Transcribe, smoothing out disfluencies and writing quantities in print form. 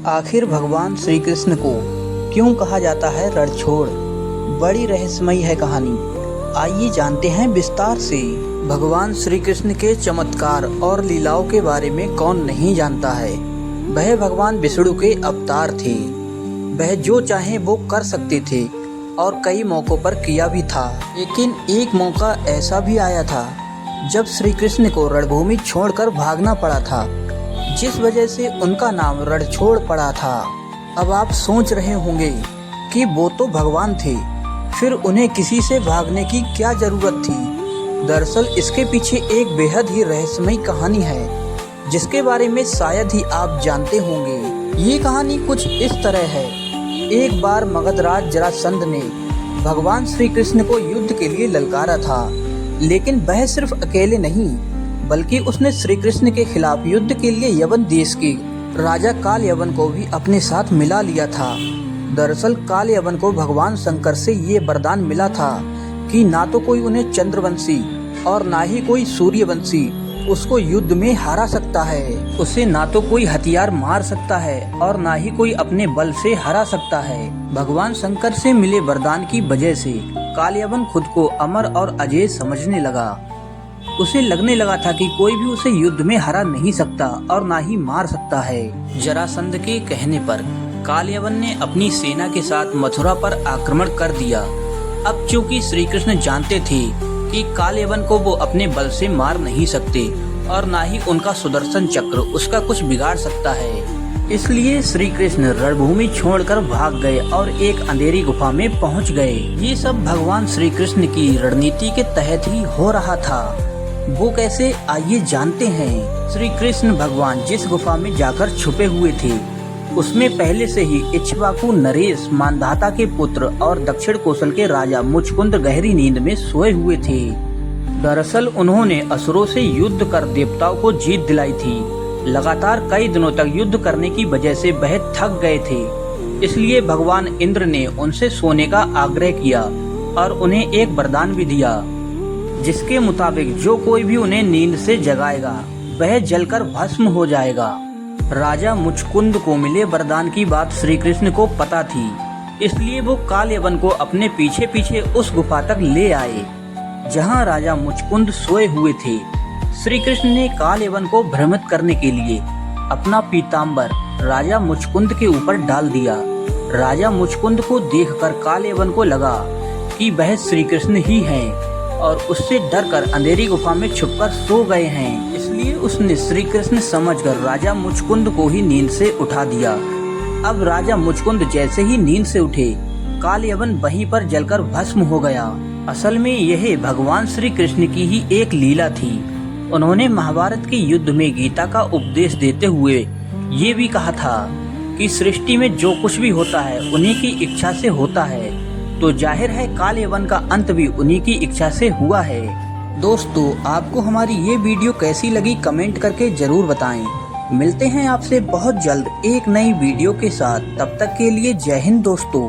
आखिर भगवान श्री कृष्ण को क्यों कहा जाता है रणछोड़? बड़ी रहस्यमयी है कहानी। आइए जानते हैं विस्तार से। भगवान श्री कृष्ण के चमत्कार और लीलाओं के बारे में कौन नहीं जानता है। वह भगवान विष्णु के अवतार थे। वह जो चाहे वो कर सकते थे और कई मौक़ों पर किया भी था। लेकिन एक मौका ऐसा भी आया था जब श्री कृष्ण को रणभूमि छोड़कर भागना पड़ा था, जिस वजह से उनका नाम रणछोड़ पड़ा था। अब आप सोच रहे होंगे कि वो तो भगवान थे, फिर उन्हें किसी से भागने की क्या जरूरत थी। दरअसल इसके पीछे एक बेहद ही रहस्यमयी कहानी है, जिसके बारे में शायद ही आप जानते होंगे। ये कहानी कुछ इस तरह है। एक बार मगधराज जरासंध ने भगवान श्री कृष्ण को युद्ध के लिए ललकारा था, लेकिन वह सिर्फ अकेले नहीं बल्कि उसने श्री कृष्ण के खिलाफ युद्ध के लिए यवन देश के राजा कालयवन को भी अपने साथ मिला लिया था। दरअसल कालयवन को भगवान शंकर से ये वरदान मिला था कि ना तो कोई उन्हें चंद्रवंशी और ना ही कोई सूर्यवंशी उसको युद्ध में हरा सकता है। उसे ना तो कोई हथियार मार सकता है और ना ही कोई अपने बल से हरा सकता है। भगवान शंकर से मिले वरदान की वजह से कालयवन खुद को अमर और अजय समझने लगा। उसे लगने लगा था कि कोई भी उसे युद्ध में हरा नहीं सकता और ना ही मार सकता है। जरासंध के कहने पर कालयवन ने अपनी सेना के साथ मथुरा पर आक्रमण कर दिया। अब चूंकि श्री कृष्ण जानते थे कि कालयवन को वो अपने बल से मार नहीं सकते और ना ही उनका सुदर्शन चक्र उसका कुछ बिगाड़ सकता है, इसलिए श्री कृष्ण रणभूमि छोड़कर भाग गए और एक अंधेरी गुफा में पहुंच गए। ये सब भगवान श्री कृष्ण की रणनीति के तहत ही हो रहा था। वो कैसे, आइए जानते हैं। श्री कृष्ण भगवान जिस गुफा में जाकर छुपे हुए थे, उसमें पहले से ही इक्ष्वाकु नरेश मानधाता के पुत्र और दक्षिण कौशल के राजा मुचकुंद गहरी नींद में सोए हुए थे। दरअसल उन्होंने असुरों से युद्ध कर देवताओं को जीत दिलाई थी। लगातार कई दिनों तक युद्ध करने की वजह से वह थक गए थे, इसलिए भगवान इंद्र ने उनसे सोने का आग्रह किया और उन्हें एक वरदान भी दिया, जिसके मुताबिक जो कोई भी उन्हें नींद से जगाएगा वह जलकर भस्म हो जाएगा। राजा मुचकुंद को मिले वरदान की बात श्री कृष्ण को पता थी, इसलिए वो कालयवन को अपने पीछे पीछे उस गुफा तक ले आए जहां राजा मुचकुंद सोए हुए थे। श्री कृष्ण ने कालयवन को भ्रमित करने के लिए अपना पीताम्बर राजा मुचकुंद के ऊपर डाल दिया। राजा मुचकुंद को देखकर कालयवन को लगा कि वह श्री कृष्ण ही हैं और उससे डरकर अंधेरी गुफा में छुपकर सो गए हैं, इसलिए उसने श्री कृष्ण समझकर राजा मुचकुंद को ही नींद से उठा दिया। अब राजा मुचकुंद जैसे ही नींद से उठे, कालयवन वहीं पर जलकर भस्म हो गया। असल में यह भगवान श्री कृष्ण की ही एक लीला थी। उन्होंने महाभारत के युद्ध में गीता का उपदेश देते हुए ये भी कहा था कि सृष्टि में जो कुछ भी होता है उन्हीं की इच्छा से होता है, तो जाहिर है कालयवन का अंत भी उन्हीं की इच्छा से हुआ है। दोस्तों, आपको हमारी ये वीडियो कैसी लगी कमेंट करके जरूर बताएं। मिलते हैं आपसे बहुत जल्द एक नई वीडियो के साथ। तब तक के लिए जय हिंद दोस्तों।